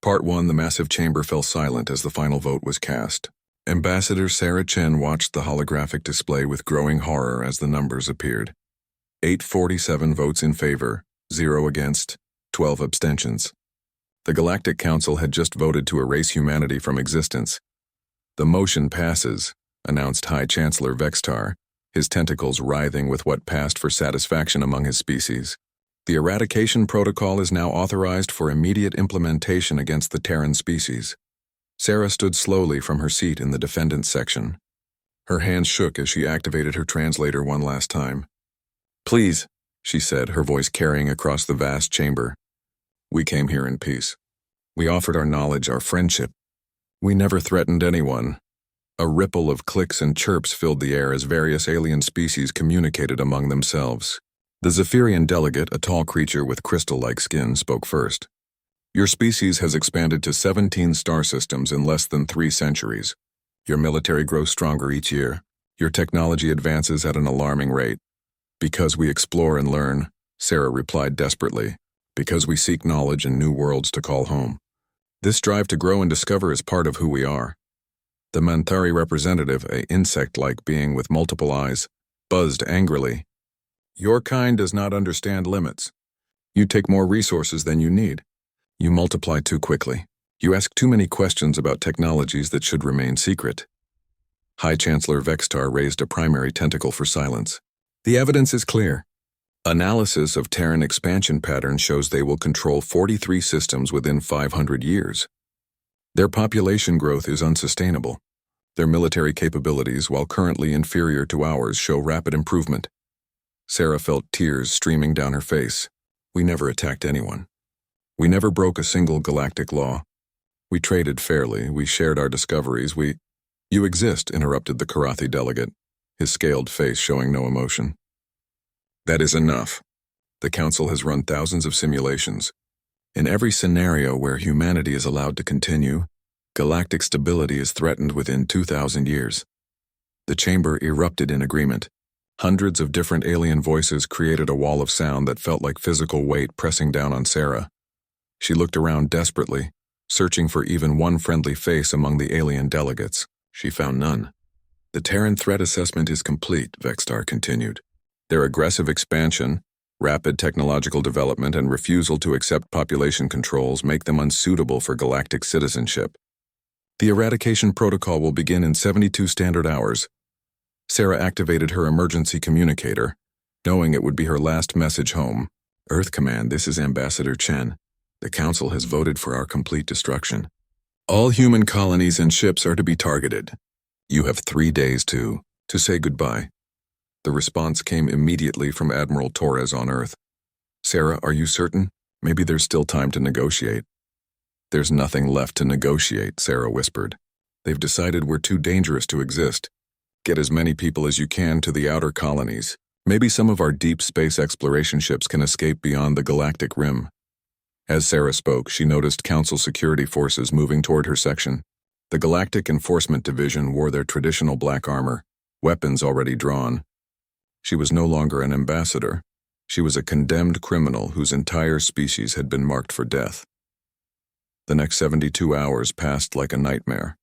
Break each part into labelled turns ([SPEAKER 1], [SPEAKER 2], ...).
[SPEAKER 1] Part 1. The massive chamber fell silent as the final vote was cast. Ambassador Sarah Chen watched the holographic display with growing horror as the numbers appeared. 847 votes in favor, 0 against, 12 abstentions. The Galactic Council had just voted to erase humanity from existence. "The motion passes," announced High Chancellor Vextar, his tentacles writhing with what passed for satisfaction among his species. "The eradication protocol is now authorized for immediate implementation against the Terran species." Sarah stood slowly from her seat in the defendants section. Her hands shook as she activated her translator one last time. "Please," she said, her voice carrying across the vast chamber. "We came here in peace. We offered our knowledge, our friendship. We never threatened anyone." A ripple of clicks and chirps filled the air as various alien species communicated among themselves. The Zephyrian delegate, a tall creature with crystal-like skin, spoke first. "Your species has expanded to 17 star systems in less than 3 centuries. Your military grows stronger each year. Your technology advances at an alarming rate." "Because we explore and learn," Sarah replied desperately. "Because we seek knowledge and new worlds to call home. This drive to grow and discover is part of who we are." The Manthari representative, an insect-like being with multiple eyes, buzzed angrily. "Your kind does not understand limits. You take more resources than you need. You multiply too quickly. You ask too many questions about technologies that should remain secret." High Chancellor Vextar raised a primary tentacle for silence. "The evidence is clear. Analysis of Terran expansion patterns shows they will control 43 systems within 500 years. Their population growth is unsustainable. Their military capabilities, while currently inferior to ours, show rapid improvement." Sarah felt tears streaming down her face. "We never attacked anyone. We never broke a single galactic law. We traded fairly, we shared our discoveries, "You exist," interrupted the Karathi delegate, his scaled face showing no emotion. "That is enough. The Council has run thousands of simulations. In every scenario where humanity is allowed to continue, galactic stability is threatened within 2,000 years." The chamber erupted in agreement. Hundreds of different alien voices created a wall of sound that felt like physical weight pressing down on Sarah. She looked around desperately, searching for even one friendly face among the alien delegates. She found none. "The Terran threat assessment is complete," Vextar continued. "Their aggressive expansion, rapid technological development, and refusal to accept population controls make them unsuitable for galactic citizenship. The eradication protocol will begin in 72 standard hours." Sarah activated her emergency communicator, knowing it would be her last message home. "Earth Command, this is Ambassador Chen. The Council has voted for our complete destruction. All human colonies and ships are to be targeted. You have 3 days to say goodbye." The response came immediately from Admiral Torres on Earth. "Sarah, are you certain? Maybe there's still time to negotiate." "There's nothing left to negotiate," Sarah whispered. "They've decided we're too dangerous to exist. Get as many people as you can to the outer colonies. Maybe some of our deep space exploration ships can escape beyond the galactic rim." As Sarah spoke, she noticed Council security forces moving toward her section. The Galactic Enforcement Division wore their traditional black armor, weapons already drawn. She was no longer an ambassador. She was a condemned criminal whose entire species had been marked for death. The next 72 hours passed like a nightmare.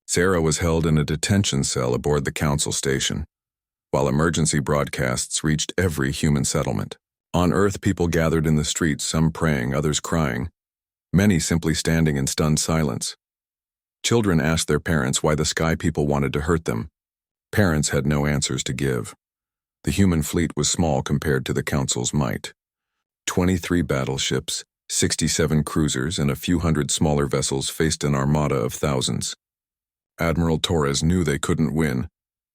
[SPEAKER 1] Sarah was held in a detention cell aboard the Council station, while emergency broadcasts reached every human settlement. On Earth, people gathered in the streets, some praying, others crying, many simply standing in stunned silence. Children asked their parents why the Sky People wanted to hurt them. Parents had no answers to give. The human fleet was small compared to the Council's might. 23 battleships, 67 cruisers, and a few hundred smaller vessels faced an armada of thousands. Admiral Torres knew they couldn't win,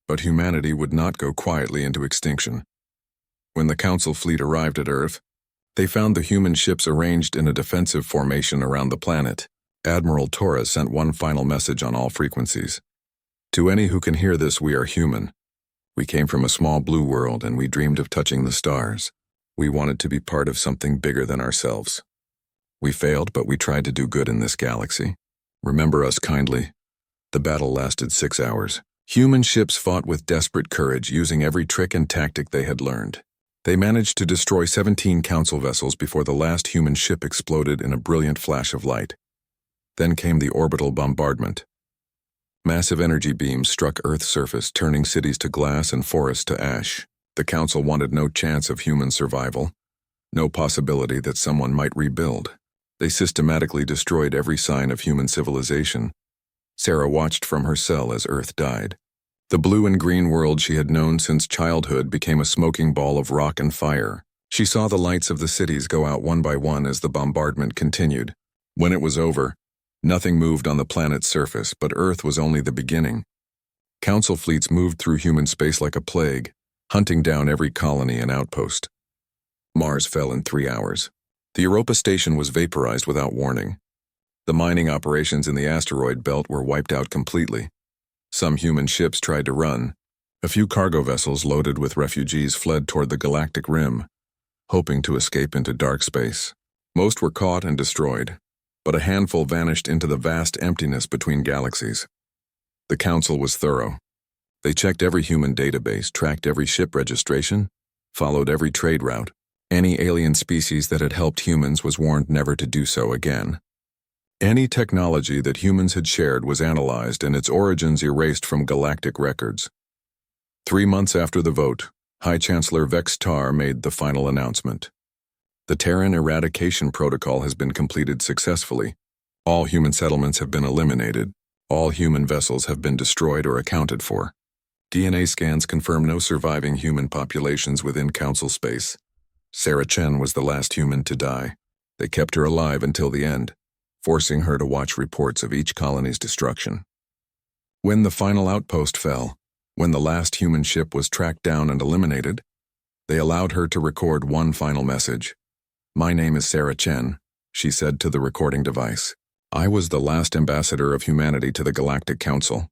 [SPEAKER 1] but humanity would not go quietly into extinction. When the Council fleet arrived at Earth, they found the human ships arranged in a defensive formation around the planet. Admiral Torres sent one final message on all frequencies. "To any who can hear this, we are human. We came from a small blue world and we dreamed of touching the stars. We wanted to be part of something bigger than ourselves. We failed, but we tried to do good in this galaxy. Remember us kindly." The battle lasted 6 hours. Human ships fought with desperate courage, using every trick and tactic they had learned. They managed to destroy 17 Council vessels before the last human ship exploded in a brilliant flash of light. Then came the orbital bombardment. Massive energy beams struck Earth's surface, turning cities to glass and forests to ash. The Council wanted no chance of human survival, no possibility that someone might rebuild. They systematically destroyed every sign of human civilization. Sarah watched from her cell as Earth died. The blue and green world she had known since childhood became a smoking ball of rock and fire. She saw the lights of the cities go out one by one as the bombardment continued. When it was over, nothing moved on the planet's surface, but Earth was only the beginning. Council fleets moved through human space like a plague, hunting down every colony and outpost. Mars fell in 3 hours. The Europa station was vaporized without warning. The mining operations in the asteroid belt were wiped out completely. Some human ships tried to run. A few cargo vessels loaded with refugees fled toward the galactic rim, hoping to escape into dark space. Most were caught and destroyed, but a handful vanished into the vast emptiness between galaxies. The Council was thorough. They checked every human database, tracked every ship registration, followed every trade route. Any alien species that had helped humans was warned never to do so again. Any technology that humans had shared was analyzed and its origins erased from galactic records. 3 months after the vote, High Chancellor Vex Tar made the final announcement. The Terran eradication protocol has been completed successfully. All human settlements have been eliminated. All human vessels have been destroyed or accounted for. DNA scans confirm no surviving human populations within Council space. Sarah Chen was the last human to die. They kept her alive until the end, forcing her to watch reports of each colony's destruction. When the final outpost fell, when the last human ship was tracked down and eliminated, they allowed her to record one final message. "My name is Sarah Chen," she said to the recording device. "I was the last ambassador of humanity to the Galactic Council.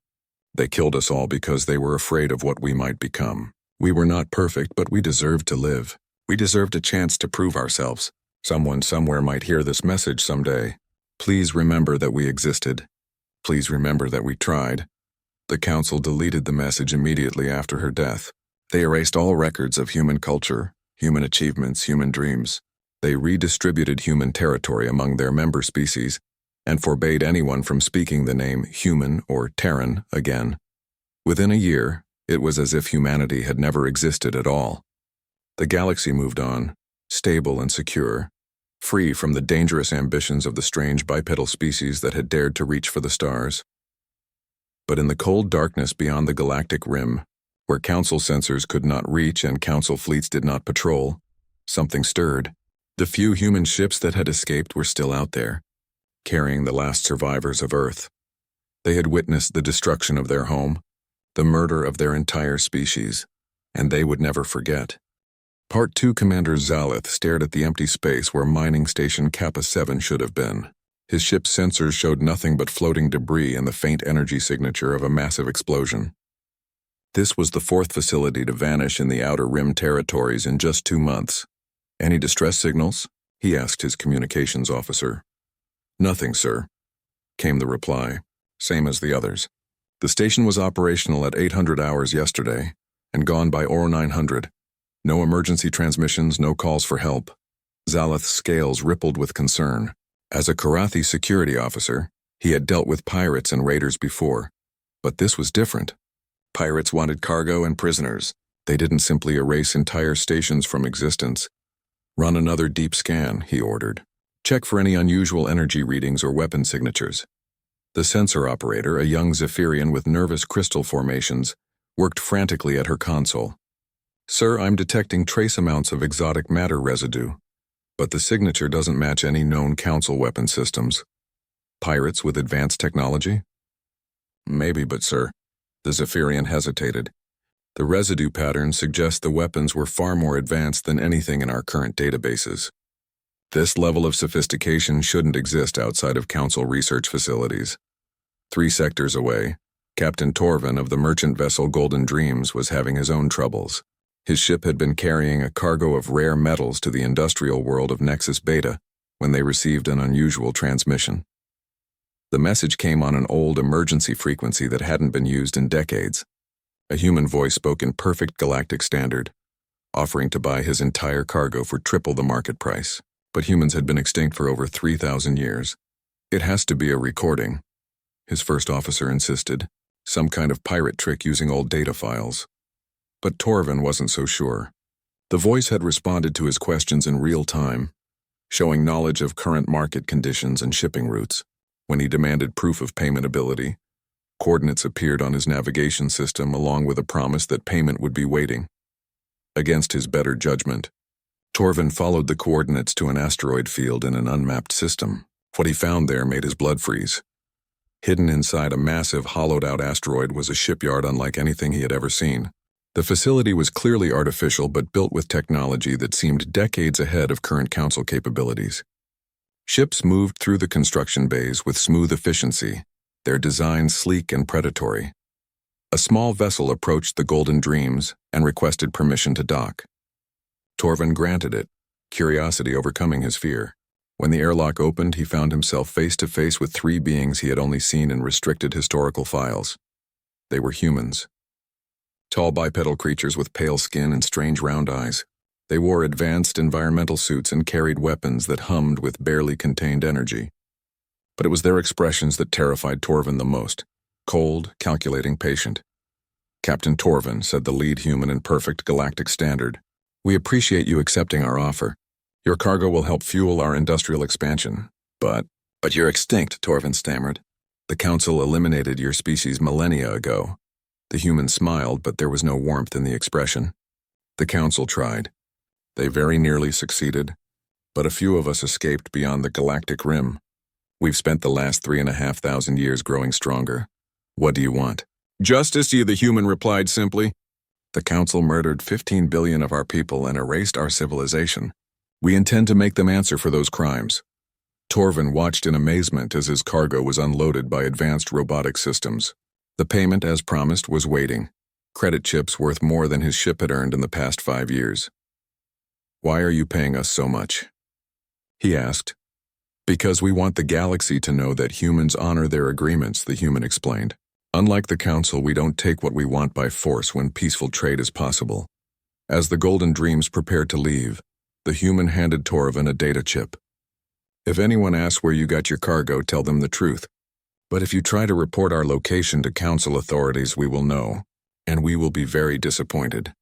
[SPEAKER 1] They killed us all because they were afraid of what we might become. We were not perfect, but we deserved to live. We deserved a chance to prove ourselves. Someone somewhere might hear this message someday. Please remember that we existed. Please remember that we tried." The Council deleted the message immediately after her death. They erased all records of human culture, human achievements, human dreams. They redistributed human territory among their member species and forbade anyone from speaking the name human or Terran again. Within a year, it was as if humanity had never existed at all. The galaxy moved on, stable and secure, free from the dangerous ambitions of the strange bipedal species that had dared to reach for the stars. But in the cold darkness beyond the galactic rim, where Council sensors could not reach and Council fleets did not patrol, something stirred. The few human ships that had escaped were still out there, carrying the last survivors of Earth. They had witnessed the destruction of their home, the murder of their entire species, and they would never forget. Part 2 Commander Zalith stared at the empty space where mining station Kappa 7 should have been. His ship's sensors showed nothing but floating debris and the faint energy signature of a massive explosion. This was the 4th facility to vanish in the Outer Rim territories in just 2 months. "Any distress signals?" he asked his communications officer. "Nothing, sir," came the reply, same as the others. The station was operational at 800 hours yesterday and gone by Oro 900. No emergency transmissions, no calls for help. Zalith's scales rippled with concern. As a Karathi security officer, he had dealt with pirates and raiders before, but this was different. Pirates wanted cargo and prisoners. They didn't simply erase entire stations from existence. "Run another deep scan," he ordered. "Check for any unusual energy readings or weapon signatures." The sensor operator, a young Zephyrian with nervous crystal formations, worked frantically at her console. "Sir, I'm detecting trace amounts of exotic matter residue, but the signature doesn't match any known Council weapon systems. Pirates with advanced technology?" "Maybe, but sir," the Zephyrian hesitated. "The residue pattern suggests the weapons were far more advanced than anything in our current databases. This level of sophistication shouldn't exist outside of Council research facilities." 3 sectors away, Captain Torvin of the merchant vessel Golden Dreams was having his own troubles. His ship had been carrying a cargo of rare metals to the industrial world of Nexus Beta when they received an unusual transmission. The message came on an old emergency frequency that hadn't been used in decades. A human voice spoke in perfect galactic standard, offering to buy his entire cargo for triple the market price. But humans had been extinct for over 3,000 years. It has to be a recording, his first officer insisted, some kind of pirate trick using old data files. But Torvin wasn't so sure. The voice had responded to his questions in real time, showing knowledge of current market conditions and shipping routes. When he demanded proof of payment ability, coordinates appeared on his navigation system along with a promise that payment would be waiting. Against his better judgment, Torvin followed the coordinates to an asteroid field in an unmapped system. What he found there made his blood freeze. Hidden inside a massive, hollowed-out asteroid was a shipyard unlike anything he had ever seen. The facility was clearly artificial but built with technology that seemed decades ahead of current Council capabilities. Ships moved through the construction bays with smooth efficiency, their design sleek and predatory. A small vessel approached the Golden Dreams and requested permission to dock. Torvin granted it, curiosity overcoming his fear. When the airlock opened, he found himself face to face with three beings he had only seen in restricted historical files. They were humans. Tall bipedal creatures with pale skin and strange round eyes. They wore advanced environmental suits and carried weapons that hummed with barely contained energy. But it was their expressions that terrified Torvin the most. Cold, calculating, patient. "Captain Torvin," said the lead human in perfect galactic standard, "we appreciate you accepting our offer. Your cargo will help fuel our industrial expansion. But you're extinct," Torvin stammered. "The Council eliminated your species millennia ago." The human smiled, but there was no warmth in the expression. "The Council tried. They very nearly succeeded, but a few of us escaped beyond the galactic rim. We've spent the last 3,500 years growing stronger. What do you want?" "Justice," the human replied simply. "The Council murdered 15 billion of our people and erased our civilization. We intend to make them answer for those crimes." Torvin watched in amazement as his cargo was unloaded by advanced robotic systems. The payment, as promised, was waiting. Credit chips worth more than his ship had earned in the past 5 years. "Why are you paying us so much?" he asked. "Because we want the galaxy to know that humans honor their agreements," the human explained. "Unlike the Council, we don't take what we want by force when peaceful trade is possible." As the Golden Dreams prepared to leave, the human handed Torvin a data chip. "If anyone asks where you got your cargo, tell them the truth. But if you try to report our location to Council authorities, we will know, and we will be very disappointed."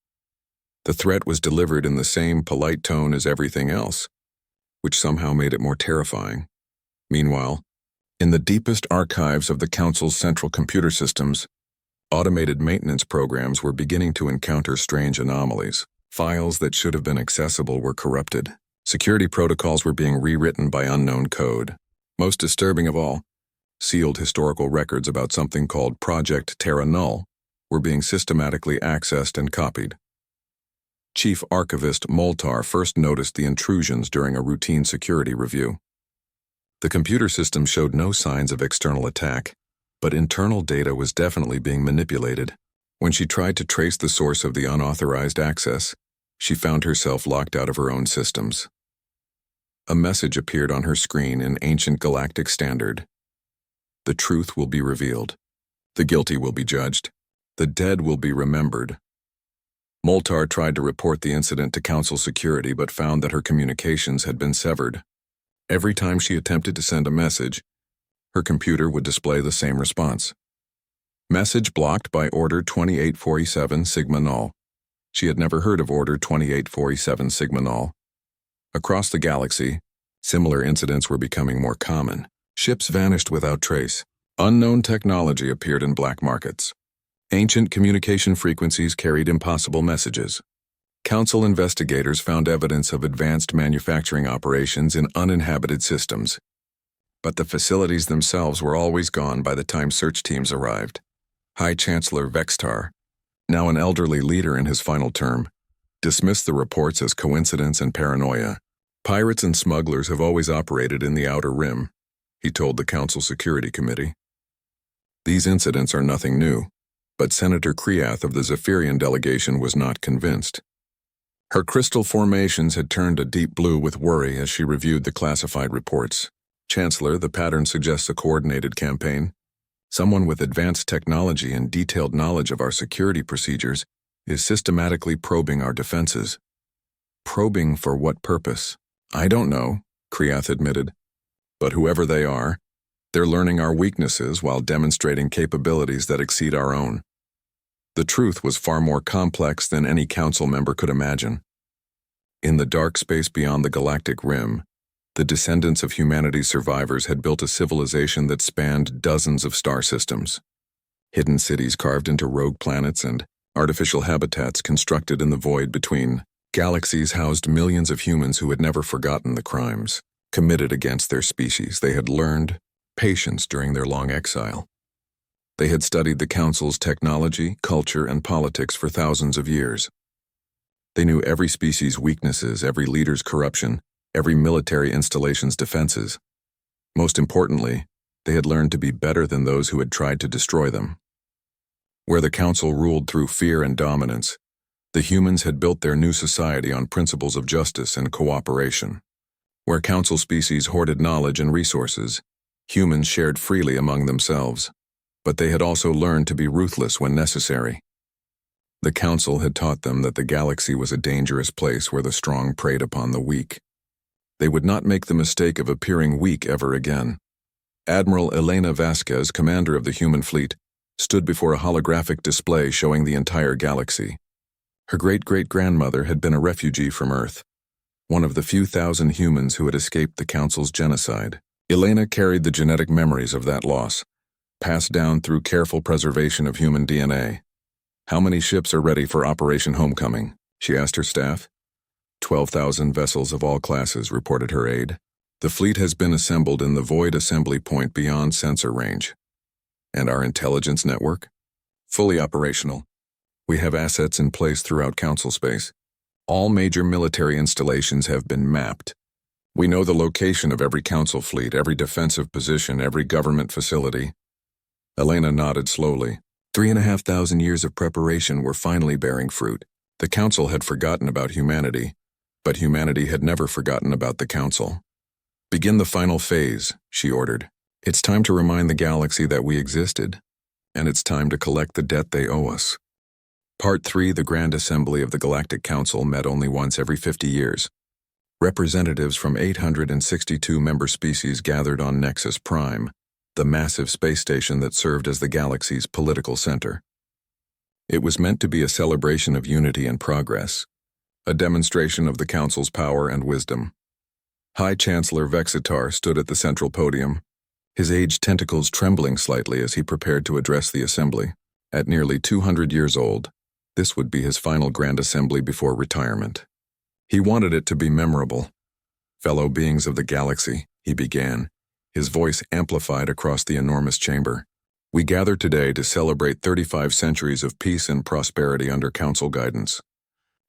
[SPEAKER 1] The threat was delivered in the same polite tone as everything else, which somehow made it more terrifying. Meanwhile, in the deepest archives of the Council's central computer systems, automated maintenance programs were beginning to encounter strange anomalies. Files that should have been accessible were corrupted. Security protocols were being rewritten by unknown code. Most disturbing of all, sealed historical records about something called Project Terra Null were being systematically accessed and copied. Chief Archivist Moltar first noticed the intrusions during a routine security review. The computer system showed no signs of external attack, but internal data was definitely being manipulated. When she tried to trace the source of the unauthorized access, she found herself locked out of her own systems. A message appeared on her screen in ancient galactic standard. "The truth will be revealed. The guilty will be judged. The dead will be remembered." Moltar tried to report the incident to Council security but found that her communications had been severed. Every time she attempted to send a message, her computer would display the same response. "Message blocked by Order 2847 Sigma Null." She had never heard of Order 2847 Sigma Null. Across the galaxy, similar incidents were becoming more common. Ships vanished without trace. Unknown technology appeared in black markets. Ancient communication frequencies carried impossible messages. Council investigators found evidence of advanced manufacturing operations in uninhabited systems. But the facilities themselves were always gone by the time search teams arrived. High Chancellor Vextar, now an elderly leader in his final term, dismissed the reports as coincidence and paranoia. "Pirates and smugglers have always operated in the Outer Rim," he told the Council Security Committee. "These incidents are nothing new," but Senator Kreath of the Zephyrian delegation was not convinced. Her crystal formations had turned a deep blue with worry as she reviewed the classified reports. "Chancellor, the pattern suggests a coordinated campaign. Someone with advanced technology and detailed knowledge of our security procedures is systematically probing our defenses." "Probing for what purpose?" "I don't know," Kreath admitted. "But whoever they are, They're learning our weaknesses while demonstrating capabilities that exceed our own. The truth was far more complex than any council member could imagine. In the dark space beyond the galactic rim, the descendants of humanity's survivors had built a civilization that spanned dozens of star systems. Hidden cities carved into rogue planets and artificial habitats constructed in the void between galaxies housed millions of humans who had never forgotten the crimes committed against their species. They had learned patience during their long exile. They had studied the Council's technology, culture, and politics for thousands of years. They knew every species' weaknesses, every leader's corruption, every military installation's defenses. Most importantly, they had learned to be better than those who had tried to destroy them. Where the Council ruled through fear and dominance, the humans had built their new society on principles of justice and cooperation. Where Council species hoarded knowledge and resources, humans shared freely among themselves. But they had also learned to be ruthless when necessary. The Council had taught them that the galaxy was a dangerous place where the strong preyed upon the weak. They would not make the mistake of appearing weak ever again. Admiral Elena Vasquez, commander of the human fleet, stood before a holographic display showing the entire galaxy. Her great-great-grandmother had been a refugee from Earth, one of the few thousand humans who had escaped the Council's genocide. Elena carried the genetic memories of that loss, passed down through careful preservation of human DNA. "How many ships are ready for Operation Homecoming?" she asked her staff. 12,000 vessels of all classes, reported her aide. "The fleet has been assembled in the void assembly point beyond sensor range. And our intelligence network? Fully operational. We have assets in place throughout Council space. All major military installations have been mapped. We know the location of every Council fleet, every defensive position, every government facility." Elena nodded slowly. 3,500 years of preparation were finally bearing fruit. The Council had forgotten about humanity, but humanity had never forgotten about the Council. "Begin the final phase," she ordered. "It's time to remind the galaxy that we existed, and it's time to collect the debt they owe us." Part 3, the Grand Assembly of the Galactic Council, met only once every 50 years. Representatives from 862 member species gathered on Nexus Prime, the massive space station that served as the galaxy's political center. It was meant to be a celebration of unity and progress, a demonstration of the Council's power and wisdom. High Chancellor Vexitar stood at the central podium, his aged tentacles trembling slightly as he prepared to address the assembly. At nearly 200 years old, this would be his final Grand Assembly before retirement. He wanted it to be memorable. "Fellow beings of the galaxy," he began, his voice amplified across the enormous chamber. "We gather today to celebrate 35 centuries of peace and prosperity under Council guidance.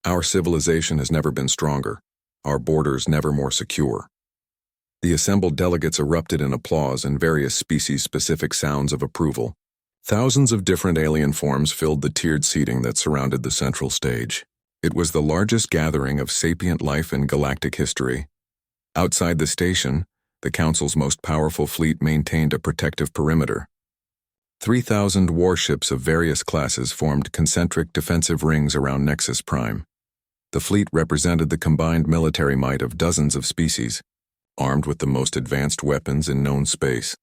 [SPEAKER 1] Our civilization has never been stronger, our borders never more secure." The assembled delegates erupted in applause and various species-specific sounds of approval. Thousands of different alien forms filled the tiered seating that surrounded the central stage. It was the largest gathering of sapient life in galactic history. Outside the station, the Council's most powerful fleet maintained a protective perimeter. 3,000 warships of various classes formed concentric defensive rings around Nexus Prime. The fleet represented the combined military might of dozens of species, armed with the most advanced weapons in known space.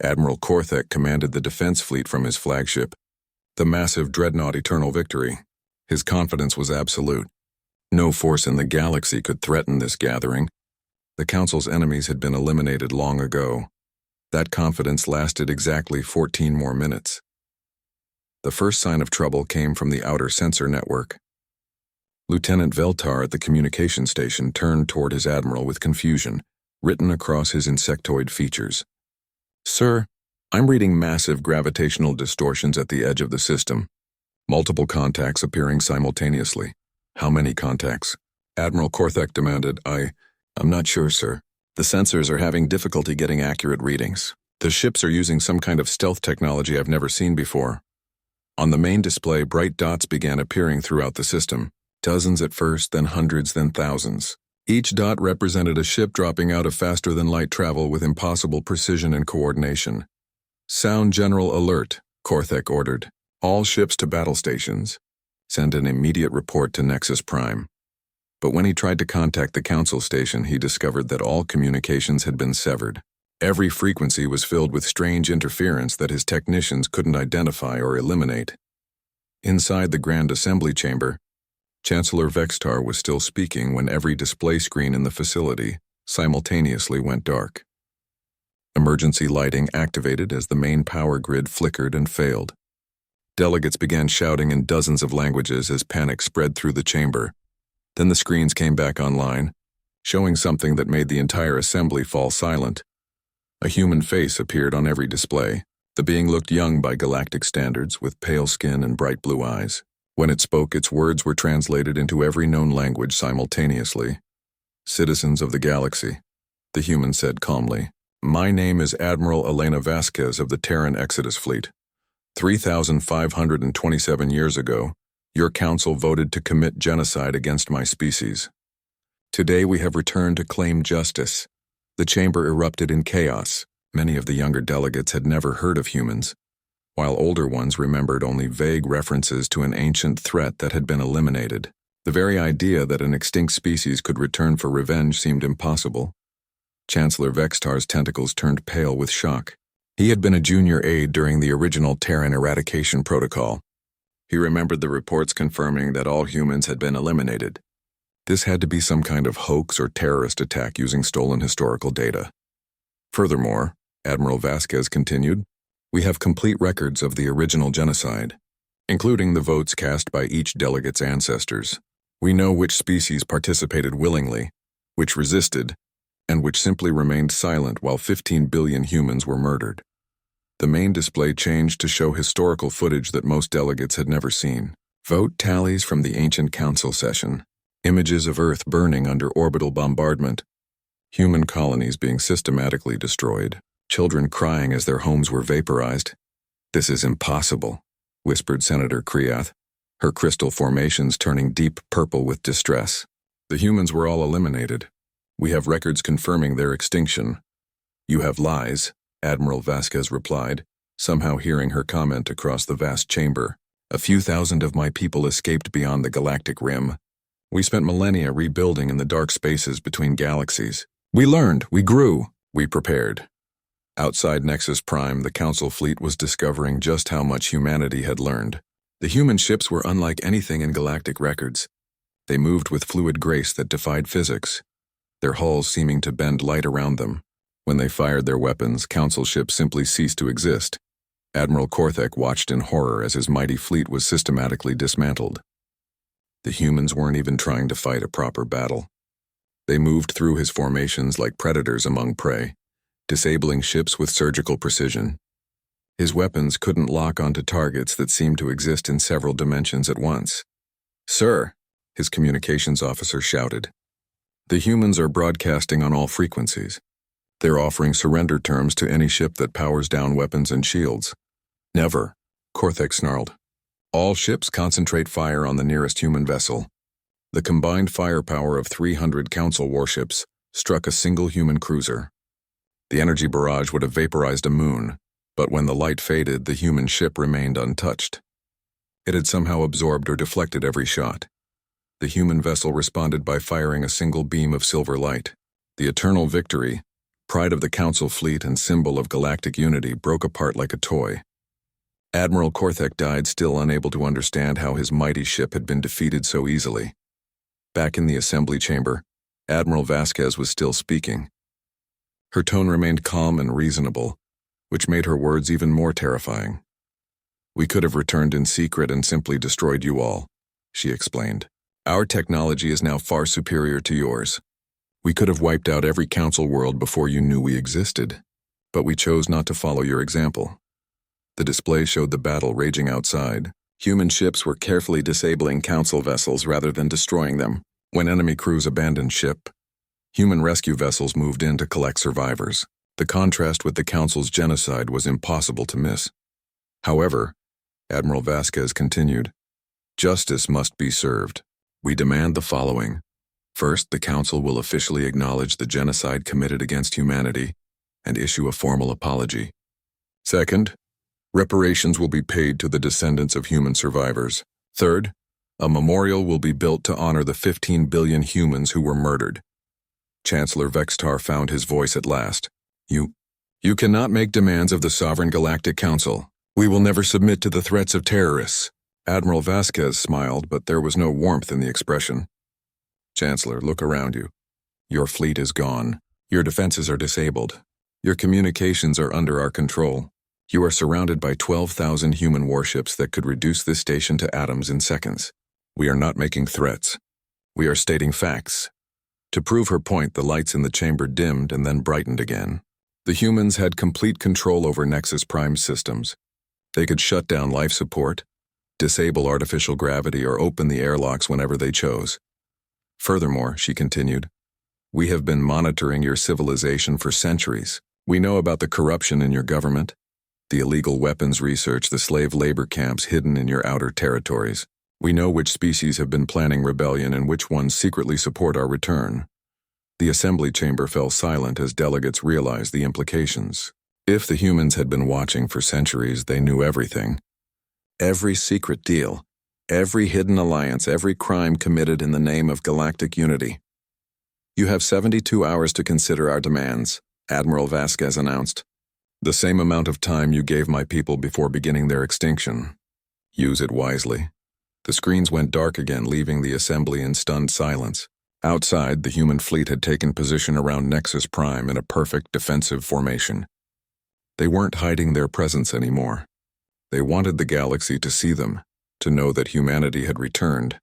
[SPEAKER 1] Admiral Korthek commanded the defense fleet from his flagship, the massive dreadnought Eternal Victory. His confidence was absolute. No force in the galaxy could threaten this gathering. The Council's enemies had been eliminated long ago. That confidence lasted exactly 14 more minutes. The first sign of trouble came from the outer sensor network. Lieutenant Veltar at the communication station turned toward his admiral with confusion, written across his insectoid features. "Sir, I'm reading massive gravitational distortions at the edge of the system. Multiple contacts appearing simultaneously." "How many contacts?" Admiral Korthek demanded. I'm not sure, sir. The sensors are having difficulty getting accurate readings. The ships are using some kind of stealth technology I've never seen before." On the main display, bright dots began appearing throughout the system. Dozens at first, then hundreds, then thousands. Each dot represented a ship dropping out of faster-than-light travel with impossible precision and coordination. "Sound general alert," Korthek ordered. "All ships to battle stations. Send an immediate report to Nexus Prime." But when he tried to contact the Council station, he discovered that all communications had been severed. Every frequency was filled with strange interference that his technicians couldn't identify or eliminate. Inside the Grand Assembly Chamber, Chancellor Vextar was still speaking when every display screen in the facility simultaneously went dark. Emergency lighting activated as the main power grid flickered and failed. Delegates began shouting in dozens of languages as panic spread through the chamber. Then the screens came back online, showing something that made the entire assembly fall silent. A human face appeared on every display. The being looked young by galactic standards, with pale skin and bright blue eyes. When it spoke, its words were translated into every known language simultaneously. "Citizens of the galaxy," the human said calmly. "My name is Admiral Elena Vasquez of the Terran Exodus Fleet. 3,527 years ago, your council voted to commit genocide against my species. Today we have returned to claim justice." The chamber erupted in chaos. Many of the younger delegates had never heard of humans, while older ones remembered only vague references to an ancient threat that had been eliminated. The very idea that an extinct species could return for revenge seemed impossible. Chancellor Vextar's tentacles turned pale with shock. He had been a junior aide during the original Terran eradication protocol. He remembered the reports confirming that all humans had been eliminated. This had to be some kind of hoax or terrorist attack using stolen historical data. Furthermore, Admiral Vasquez continued, "We have complete records of the original genocide, including the votes cast by each delegate's ancestors. We know which species participated willingly, which resisted, and which simply remained silent while 15 billion humans were murdered." The main display changed to show historical footage that most delegates had never seen. Vote tallies from the ancient council session, images of Earth burning under orbital bombardment, human colonies being systematically destroyed, children crying as their homes were vaporized. "This is impossible," whispered Senator Kriath, her crystal formations turning deep purple with distress. "The humans were all eliminated. We have records confirming their extinction." "You have lies," Admiral Vasquez replied, somehow hearing her comment across the vast chamber. "A few thousand of my people escaped beyond the galactic rim. We spent millennia rebuilding in the dark spaces between galaxies. We learned, we grew, we prepared." Outside Nexus Prime, the Council fleet was discovering just how much humanity had learned. The human ships were unlike anything in galactic records. They moved with fluid grace that defied physics, their hulls seeming to bend light around them. When they fired their weapons, Council ships simply ceased to exist. Admiral Korthek watched in horror as his mighty fleet was systematically dismantled. The humans weren't even trying to fight a proper battle. They moved through his formations like predators among prey, disabling ships with surgical precision. His weapons couldn't lock onto targets that seemed to exist in several dimensions at once. "Sir," his communications officer shouted, "the humans are broadcasting on all frequencies. They're offering surrender terms to any ship that powers down weapons and shields." "Never," Korthek snarled. "All ships concentrate fire on the nearest human vessel." The combined firepower of 300 Council warships struck a single human cruiser. The energy barrage would have vaporized a moon, but when the light faded, the human ship remained untouched. It had somehow absorbed or deflected every shot. The human vessel responded by firing a single beam of silver light. The eternal victory, pride of the Council fleet and symbol of galactic unity, broke apart like a toy. Admiral Korthek died, still unable to understand how his mighty ship had been defeated so easily. Back in the assembly chamber, Admiral Vasquez was still speaking. Her tone remained calm and reasonable, which made her words even more terrifying. "We could have returned in secret and simply destroyed you all," she explained. "Our technology is now far superior to yours. We could have wiped out every Council world before you knew we existed, but we chose not to follow your example." The display showed the battle raging outside. Human ships were carefully disabling Council vessels rather than destroying them. When enemy crews abandoned ship, human rescue vessels moved in to collect survivors. The contrast with the Council's genocide was impossible to miss. However, Admiral Vasquez continued, "Justice must be served. We demand the following. First, the Council will officially acknowledge the genocide committed against humanity and issue a formal apology. Second, reparations will be paid to the descendants of human survivors. Third, a memorial will be built to honor the 15 billion humans who were murdered." Chancellor Vextar found his voice at last. You cannot make demands of the Sovereign Galactic Council. We will never submit to the threats of terrorists. Admiral Vasquez smiled, but there was no warmth in the expression. Chancellor, look around you. Your fleet is gone. Your defenses are disabled. Your communications are under our control. You are surrounded by 12,000 human warships that could reduce this station to atoms in seconds. We are not making threats. We are stating facts. To prove her point, the lights in the chamber dimmed and then brightened again. The humans had complete control over Nexus Prime's systems. They could shut down life support, disable artificial gravity, or open the airlocks whenever they chose. Furthermore, she continued, we have been monitoring your civilization for centuries. We know about the corruption in your government, the illegal weapons research, the slave labor camps hidden in your outer territories. We know which species have been planning rebellion and which ones secretly support our return. The assembly chamber fell silent as delegates realized the implications. If the humans had been watching for centuries, they knew everything. Every secret deal, every hidden alliance, every crime committed in the name of galactic unity. You have 72 hours to consider our demands, Admiral Vasquez announced. The same amount of time you gave my people before beginning their extinction. Use it wisely. The screens went dark again, leaving the assembly in stunned silence. Outside, the human fleet had taken position around Nexus Prime in a perfect defensive formation. They weren't hiding their presence anymore. They wanted the galaxy to see them, to know that humanity had returned.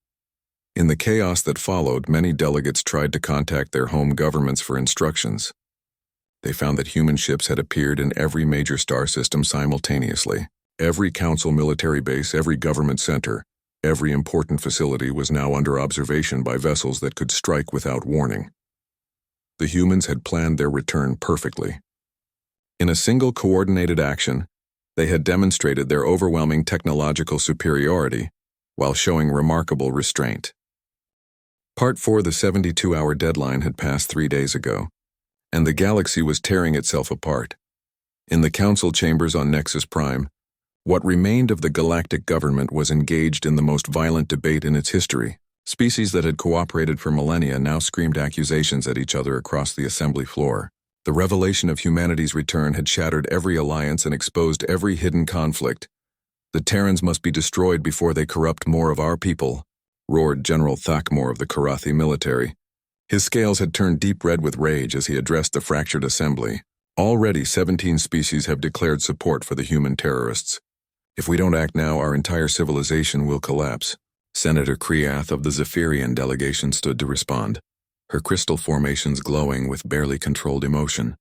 [SPEAKER 1] In the chaos that followed, many delegates tried to contact their home governments for instructions. They found that human ships had appeared in every major star system simultaneously. Every council military base, every government center, every important facility was now under observation by vessels that could strike without warning. The humans had planned their return perfectly. In a single coordinated action, they had demonstrated their overwhelming technological superiority while showing remarkable restraint. Part 4, the 72-hour deadline, had passed 3 days ago, and the galaxy was tearing itself apart. In the council chambers on Nexus Prime, what remained of the galactic government was engaged in the most violent debate in its history. Species that had cooperated for millennia now screamed accusations at each other across the assembly floor. The revelation of humanity's return had shattered every alliance and exposed every hidden conflict. The Terrans must be destroyed before they corrupt more of our people, roared General Thakmor of the Karathi military. His scales had turned deep red with rage as he addressed the fractured assembly. Already 17 species have declared support for the human terrorists. If we don't act now, our entire civilization will collapse. Senator Kriath of the Zephyrian delegation stood to respond, her crystal formations glowing with barely controlled emotion.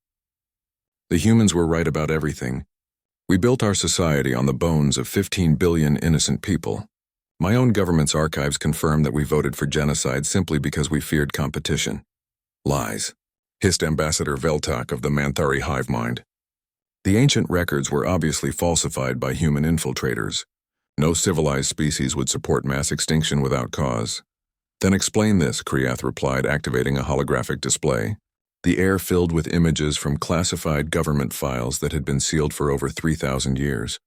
[SPEAKER 1] The humans were right about everything. We built our society on the bones of 15 billion innocent people. My own government's archives confirm that we voted for genocide simply because we feared competition. Lies, hissed Ambassador Veltak of the Manthari hive mind. The ancient records were obviously falsified by human infiltrators. No civilized species would support mass extinction without cause. Then explain this, Kriath replied, activating a holographic display. The air filled with images from classified government files that had been sealed for over 3,000 years.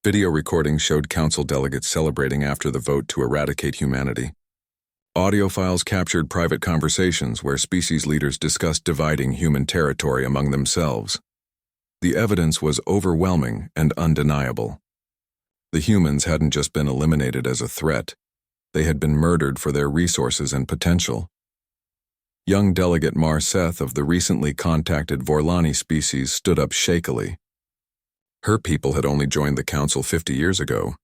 [SPEAKER 1] Video recordings showed council delegates celebrating after the vote to eradicate humanity. Audio files captured private conversations where species leaders discussed dividing human territory among themselves. The evidence was overwhelming and undeniable. The humans hadn't just been eliminated as a threat. They had been murdered for their resources and potential. Young Delegate Marseth of the recently contacted Vorlani species stood up shakily. Her people had only joined the council 50 years ago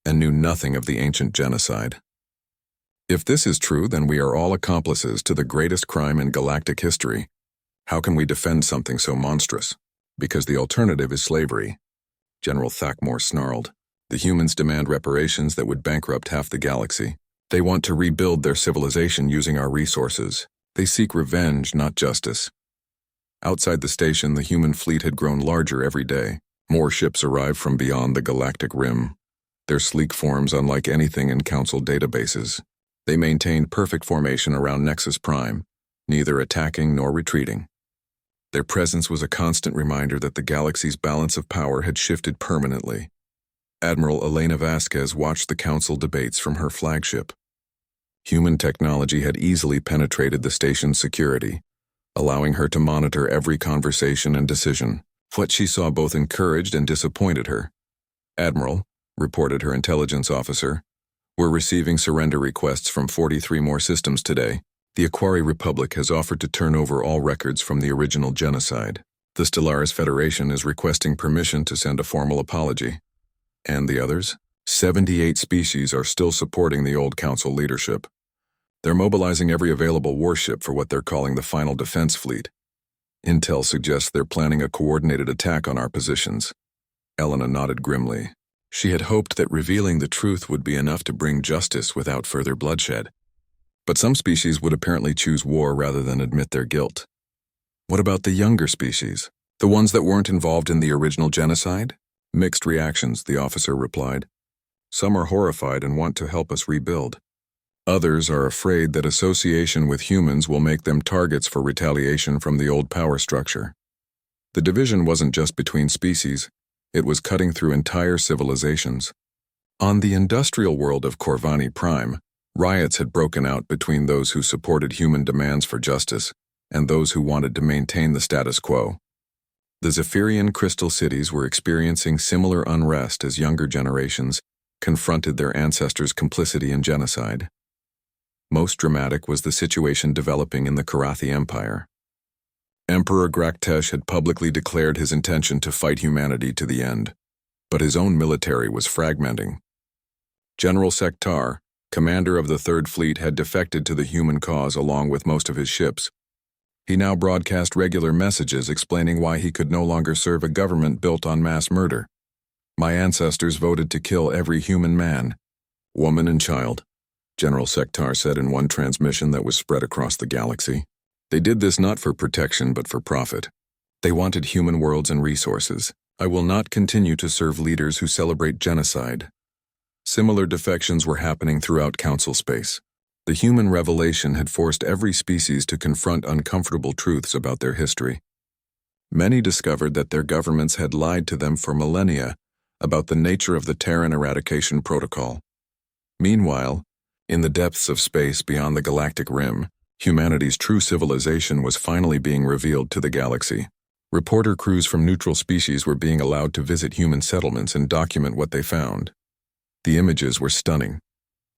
[SPEAKER 1] and knew nothing of the ancient genocide. If this is true, then we are all accomplices to the greatest crime in galactic history. How can we defend something so monstrous? Because the alternative is slavery. General Thakmor snarled. The humans demand reparations that would bankrupt half the galaxy. They want to rebuild their civilization using our resources. They seek revenge, not justice. Outside the station, the human fleet had grown larger every day. More ships arrived from beyond the galactic rim. Their sleek forms unlike anything in council databases. They maintained perfect formation around Nexus Prime, neither attacking nor retreating. Their presence was a constant reminder that the galaxy's balance of power had shifted permanently. Admiral Elena Vasquez watched the council debates from her flagship. Human technology had easily penetrated the station's security, allowing her to monitor every conversation and decision. What she saw both encouraged and disappointed her. "Admiral," reported her intelligence officer, "we're receiving surrender requests from 43 more systems today. The Aquari Republic has offered to turn over all records from the original genocide. The Stellaris Federation is requesting permission to send a formal apology." "And the others?" 78 species are still supporting the old Council leadership. They're mobilizing every available warship for what they're calling the Final Defense Fleet. Intel suggests they're planning a coordinated attack on our positions. Elena nodded grimly. She had hoped that revealing the truth would be enough to bring justice without further bloodshed. But some species would apparently choose war rather than admit their guilt. What about the younger species? The ones that weren't involved in the original genocide? Mixed reactions, the officer replied. Some are horrified and want to help us rebuild. Others are afraid that association with humans will make them targets for retaliation from the old power structure. The division wasn't just between species, it was cutting through entire civilizations. On the industrial world of Corvani Prime, riots had broken out between those who supported human demands for justice and those who wanted to maintain the status quo. The Zephyrian crystal cities were experiencing similar unrest as younger generations confronted their ancestors' complicity in genocide. Most dramatic was the situation developing in the Karathi Empire. Emperor Graktesh had publicly declared his intention to fight humanity to the end, but his own military was fragmenting. General Sektar, commander of the Third Fleet, had defected to the human cause along with most of his ships. He now broadcast regular messages explaining why he could no longer serve a government built on mass murder. "My ancestors voted to kill every human man, woman and child," General Sektar said in one transmission that was spread across the galaxy. "They did this not for protection but for profit. They wanted human worlds and resources. I will not continue to serve leaders who celebrate genocide." Similar defections were happening throughout Council space. The human revelation had forced every species to confront uncomfortable truths about their history. Many discovered that their governments had lied to them for millennia about the nature of the Terran Eradication Protocol. Meanwhile, in the depths of space beyond the galactic rim, humanity's true civilization was finally being revealed to the galaxy. Reporter crews from neutral species were being allowed to visit human settlements and document what they found. The images were stunning.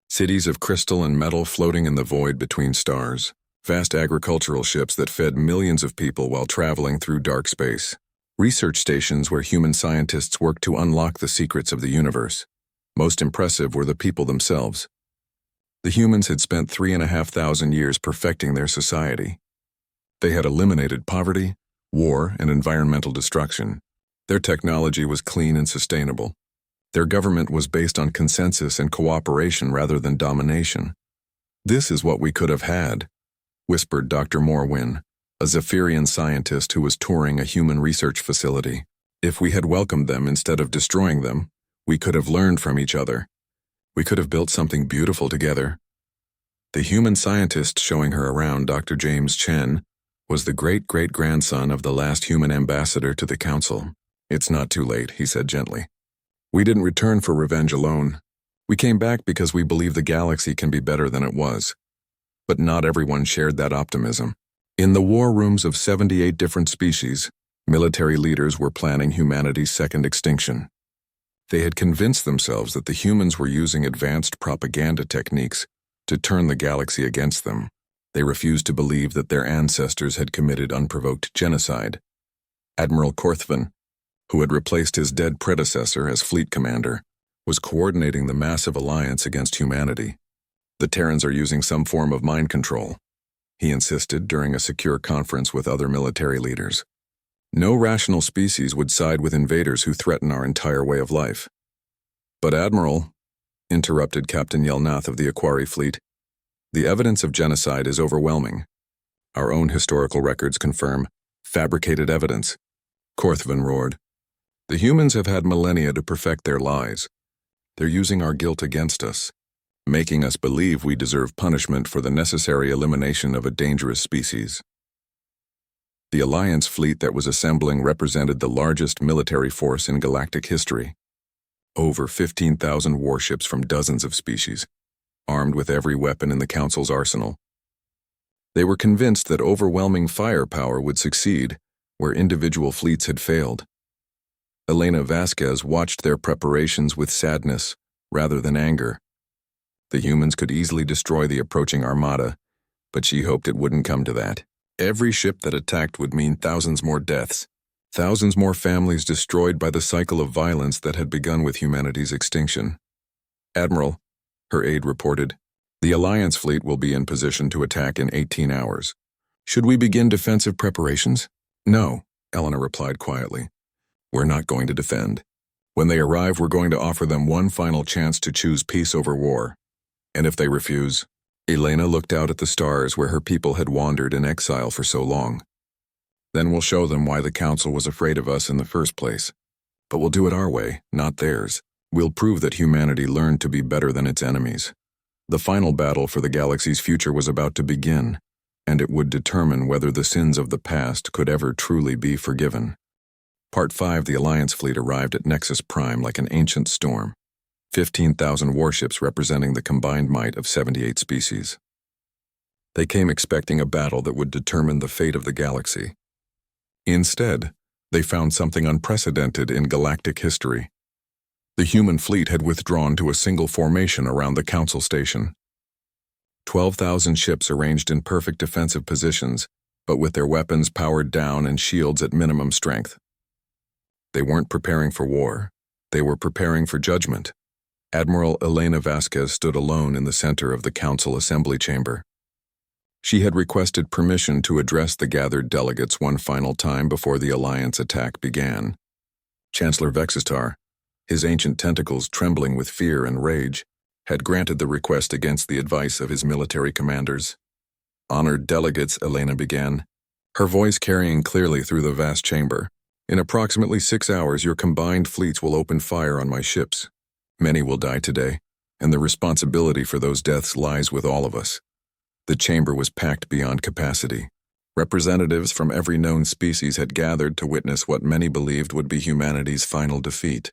[SPEAKER 1] Cities of crystal and metal floating in the void between stars. Vast agricultural ships that fed millions of people while traveling through dark space. Research stations where human scientists worked to unlock the secrets of the universe. Most impressive were the people themselves. The humans had spent 3,500 years perfecting their society. They had eliminated poverty, war, and environmental destruction. Their technology was clean and sustainable. Their government was based on consensus and cooperation rather than domination. "This is what we could have had," whispered Dr. Morwin, a Zephyrian scientist who was touring a human research facility. "If we had welcomed them instead of destroying them, we could have learned from each other. We could have built something beautiful together." The human scientist showing her around, Dr. James Chen, was the great-great-grandson of the last human ambassador to the Council. "It's not too late," he said gently. "We didn't return for revenge alone. We came back because we believe the galaxy can be better than it was." But not everyone shared that optimism. In the war rooms of 78 different species, military leaders were planning humanity's second extinction. They had convinced themselves that the humans were using advanced propaganda techniques to turn the galaxy against them. They refused to believe that their ancestors had committed unprovoked genocide. Admiral Korthvan, who had replaced his dead predecessor as fleet commander, was coordinating the massive alliance against humanity. "The Terrans are using some form of mind control," he insisted during a secure conference with other military leaders. "No rational species would side with invaders who threaten our entire way of life." "But Admiral," interrupted Captain Yelnath of the Aquari Fleet, "the evidence of genocide is overwhelming. Our own historical records confirm fabricated evidence." Korthvan roared. "The humans have had millennia to perfect their lies. They're using our guilt against us, making us believe we deserve punishment for the necessary elimination of a dangerous species." The Alliance fleet that was assembling represented the largest military force in galactic history. Over 15,000 warships from dozens of species, armed with every weapon in the Council's arsenal. They were convinced that overwhelming firepower would succeed where individual fleets had failed. Elena Vasquez watched their preparations with sadness rather than anger. The humans could easily destroy the approaching armada, but she hoped it wouldn't come to that. Every ship that attacked would mean thousands more deaths, thousands more families destroyed by the cycle of violence that had begun with humanity's extinction. "Admiral," her aide reported, "the Alliance fleet will be in position to attack in 18 hours. Should we begin defensive preparations?" "No," Elena replied quietly. "We're not going to defend. When they arrive, we're going to offer them one final chance to choose peace over war. And if they refuse..." Elena looked out at the stars where her people had wandered in exile for so long. "Then we'll show them why the Council was afraid of us in the first place. But we'll do it our way, not theirs. We'll prove that humanity learned to be better than its enemies." The final battle for the galaxy's future was about to begin, and it would determine whether the sins of the past could ever truly be forgiven. Part 5. The Alliance fleet arrived at Nexus Prime like an ancient storm. 15,000 warships representing the combined might of 78 species. They came expecting a battle that would determine the fate of the galaxy. Instead, they found something unprecedented in galactic history. The human fleet had withdrawn to a single formation around the Council station. 12,000 ships arranged in perfect defensive positions, but with their weapons powered down and shields at minimum strength. They weren't preparing for war. They were preparing for judgment. Admiral Elena Vasquez stood alone in the center of the Council Assembly Chamber. She had requested permission to address the gathered delegates one final time before the Alliance attack began. Chancellor Vexistar, his ancient tentacles trembling with fear and rage, had granted the request against the advice of his military commanders. "Honored delegates," Elena began, her voice carrying clearly through the vast chamber. "In approximately 6 hours, your combined fleets will open fire on my ships. Many will die today, and the responsibility for those deaths lies with all of us." The chamber was packed beyond capacity. Representatives from every known species had gathered to witness what many believed would be humanity's final defeat.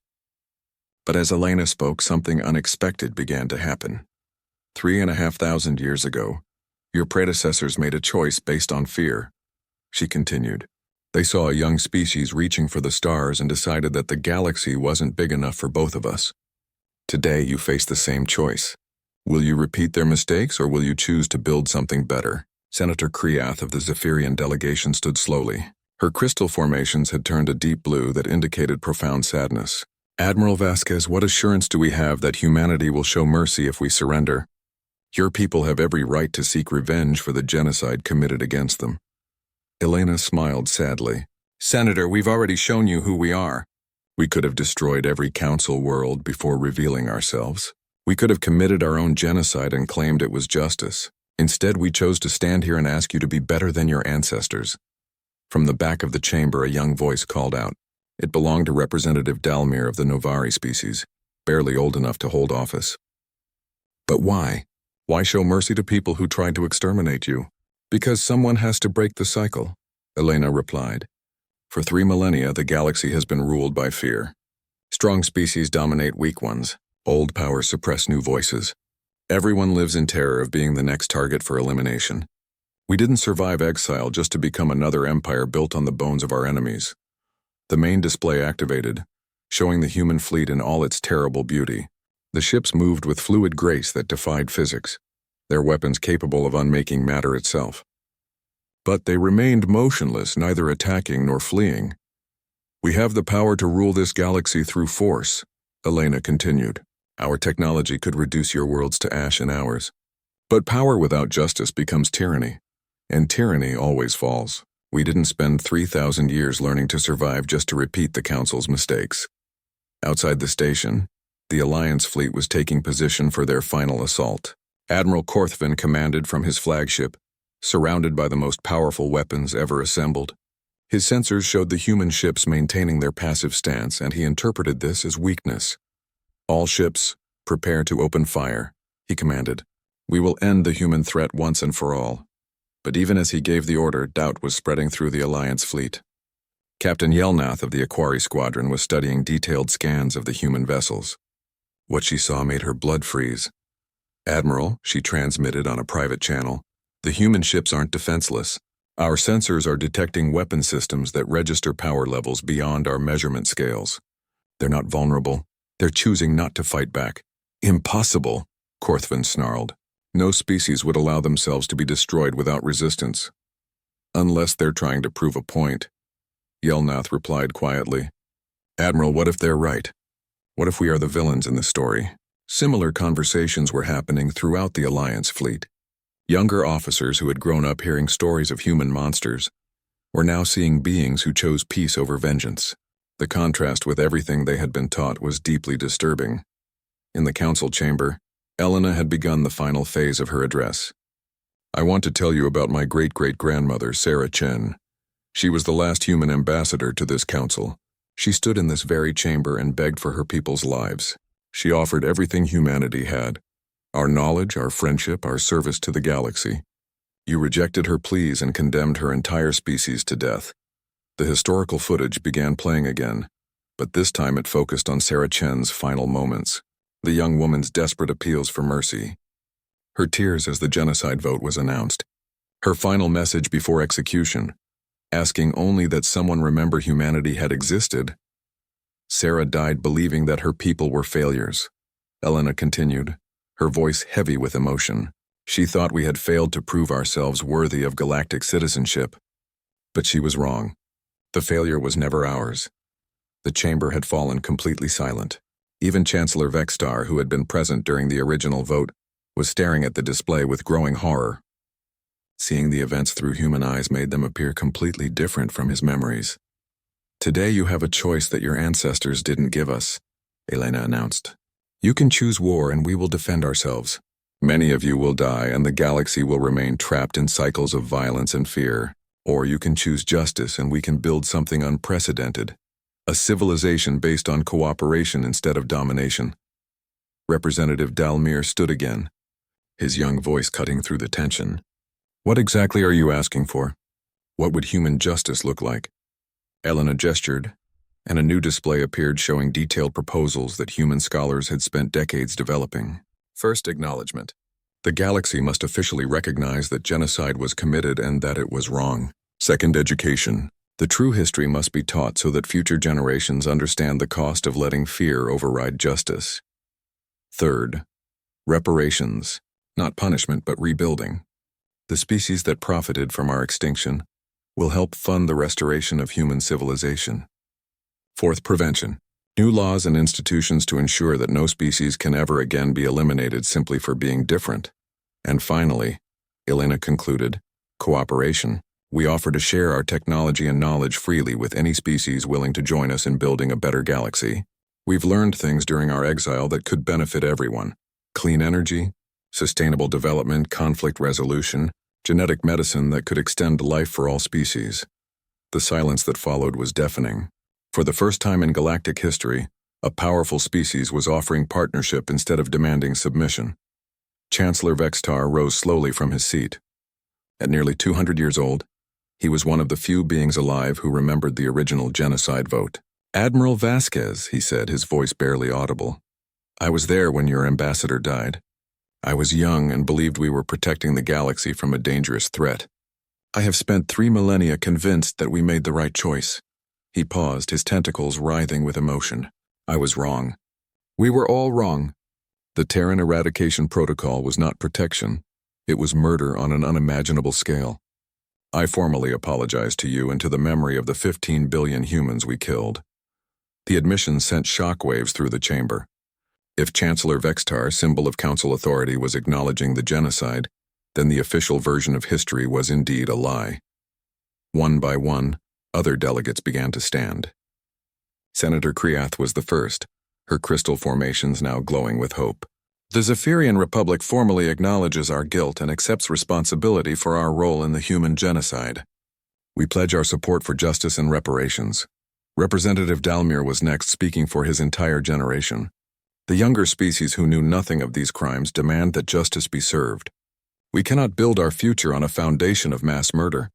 [SPEAKER 1] But as Elena spoke, something unexpected began to happen. 3,500 years ago, your predecessors made a choice based on fear. She continued. They saw a young species reaching for the stars and decided that the galaxy wasn't big enough for both of us. Today, you face the same choice. Will you repeat their mistakes, or will you choose to build something better? Senator Kriath of the Zephyrian delegation stood slowly. Her crystal formations had turned a deep blue that indicated profound sadness. "Admiral Vasquez, what assurance do we have that humanity will show mercy if we surrender? Your people have every right to seek revenge for the genocide committed against them." Elena smiled sadly. "Senator, we've already shown you who we are. We could have destroyed every council world before revealing ourselves. We could have committed our own genocide and claimed it was justice. Instead, we chose to stand here and ask you to be better than your ancestors." From the back of the chamber, a young voice called out. It belonged to Representative Dalmir of the Novari species, barely old enough to hold office. "But why? Why show mercy to people who tried to exterminate you?" "Because someone has to break the cycle," Elena replied. "For 3 millennia, the galaxy has been ruled by fear. Strong species dominate weak ones. Old powers suppress new voices. Everyone lives in terror of being the next target for elimination. We didn't survive exile just to become another empire built on the bones of our enemies." The main display activated, showing the human fleet in all its terrible beauty. The ships moved with fluid grace that defied physics, their weapons capable of unmaking matter itself. But they remained motionless, neither attacking nor fleeing. "We have the power to rule this galaxy through force," Elena continued. "Our technology could reduce your worlds to ash in hours. But power without justice becomes tyranny, and tyranny always falls. We didn't spend 3,000 years learning to survive just to repeat the Council's mistakes." Outside the station, the Alliance fleet was taking position for their final assault. Admiral Korthvin commanded from his flagship, surrounded by the most powerful weapons ever assembled. His sensors showed the human ships maintaining their passive stance, and he interpreted this as weakness. "All ships, prepare to open fire," he commanded. "We will end the human threat once and for all." But even as he gave the order, doubt was spreading through the Alliance fleet. Captain Yelnath of the Aquari Squadron was studying detailed scans of the human vessels. What she saw made her blood freeze. "Admiral," she transmitted on a private channel, The human ships aren't defenseless. Our sensors are detecting weapon systems that register power levels beyond our measurement scales. They're not vulnerable. They're choosing not to fight back. Impossible, Korthvin snarled. No species would allow themselves to be destroyed without resistance. Unless they're trying to prove a point, Yelnath replied quietly. Admiral, what if they're right? What if we are the villains in the story? Similar conversations were happening throughout the Alliance fleet. Younger officers who had grown up hearing stories of human monsters were now seeing beings who chose peace over vengeance. The contrast with everything they had been taught was deeply disturbing. In the council chamber, Elena had begun the final phase of her address. I want to tell you about my great-great-grandmother, Sarah Chen. She was the last human ambassador to this council. She stood in this very chamber and begged for her people's lives. She offered everything humanity had. Our knowledge, our friendship, our service to the galaxy. You rejected her pleas and condemned her entire species to death. The historical footage began playing again, but this time it focused on Sarah Chen's final moments, the young woman's desperate appeals for mercy. Her tears as the genocide vote was announced. Her final message before execution, asking only that someone remember humanity had existed. Sarah died believing that her people were failures. Elena continued, her voice heavy with emotion. She thought we had failed to prove ourselves worthy of galactic citizenship. But she was wrong. The failure was never ours. The chamber had fallen completely silent. Even Chancellor Vextar, who had been present during the original vote, was staring at the display with growing horror. Seeing the events through human eyes made them appear completely different from his memories. Today you have a choice that your ancestors didn't give us, Elena announced. You can choose war and we will defend ourselves. Many of you will die and the galaxy will remain trapped in cycles of violence and fear. Or you can choose justice and we can build something unprecedented. A civilization based on cooperation instead of domination. Representative Dalmir stood again, his young voice cutting through the tension. What exactly are you asking for? What would human justice look like? Elena gestured, and a new display appeared showing detailed proposals that human scholars had spent decades developing. First, acknowledgement. The galaxy must officially recognize that genocide was committed and that it was wrong. Second, education. The true history must be taught so that future generations understand the cost of letting fear override justice. Third, reparations. Not punishment, but rebuilding. The species that profited from our extinction will help fund the restoration of human civilization. Fourth, prevention. New laws and institutions to ensure that no species can ever again be eliminated simply for being different. And finally, Elena concluded, cooperation. We offer to share our technology and knowledge freely with any species willing to join us in building a better galaxy. We've learned things during our exile that could benefit everyone. Clean energy, sustainable development, conflict resolution, genetic medicine that could extend life for all species. The silence that followed was deafening. For the first time in galactic history, a powerful species was offering partnership instead of demanding submission. Chancellor Vextar rose slowly from his seat. At nearly 200 years old, he was one of the few beings alive who remembered the original genocide vote. Admiral Vasquez, he said, his voice barely audible. I was there when your ambassador died. I was young and believed we were protecting the galaxy from a dangerous threat. I have spent 3 millennia convinced that we made the right choice. He paused, his tentacles writhing with emotion. I was wrong. We were all wrong. The Terran eradication protocol was not protection. It was murder on an unimaginable scale. I formally apologize to you and to the memory of the 15 billion humans we killed. The admission sent shockwaves through the chamber. If Chancellor Vextar, symbol of council authority, was acknowledging the genocide, then the official version of history was indeed a lie. One by one, other delegates began to stand. Senator Kriath was the first, her crystal formations now glowing with hope. The Zephyrian Republic formally acknowledges our guilt and accepts responsibility for our role in the human genocide. We pledge our support for justice and reparations. Representative Dalmir was next, speaking for his entire generation. The younger species who knew nothing of these crimes demand that justice be served. We cannot build our future on a foundation of mass murder.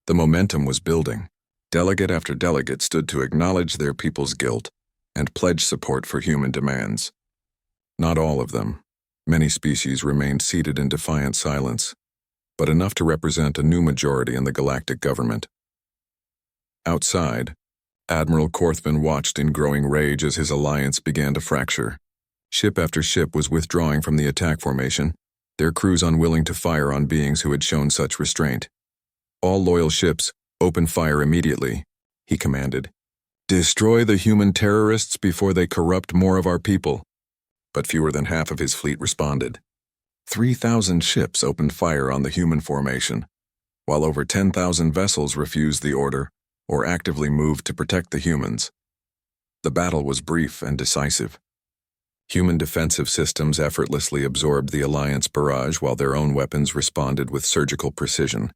[SPEAKER 1] The momentum was building. Delegate after delegate stood to acknowledge their people's guilt and pledge support for human demands. Not all of them. Many species remained seated in defiant silence. but enough to represent a new majority in the galactic government. Outside, Admiral Korthvan watched in growing rage as his alliance began to fracture. Ship after ship was withdrawing from the attack formation, their crews unwilling to fire on beings who had shown such restraint. "All loyal ships, open fire immediately," he commanded. "Destroy the human terrorists before they corrupt more of our people." But fewer than half of his fleet responded. 3,000 ships opened fire on the human formation, while over 10,000 vessels refused the order or actively moved to protect the humans. The battle was brief and decisive. Human defensive systems effortlessly absorbed the Alliance barrage while their own weapons responded with surgical precision.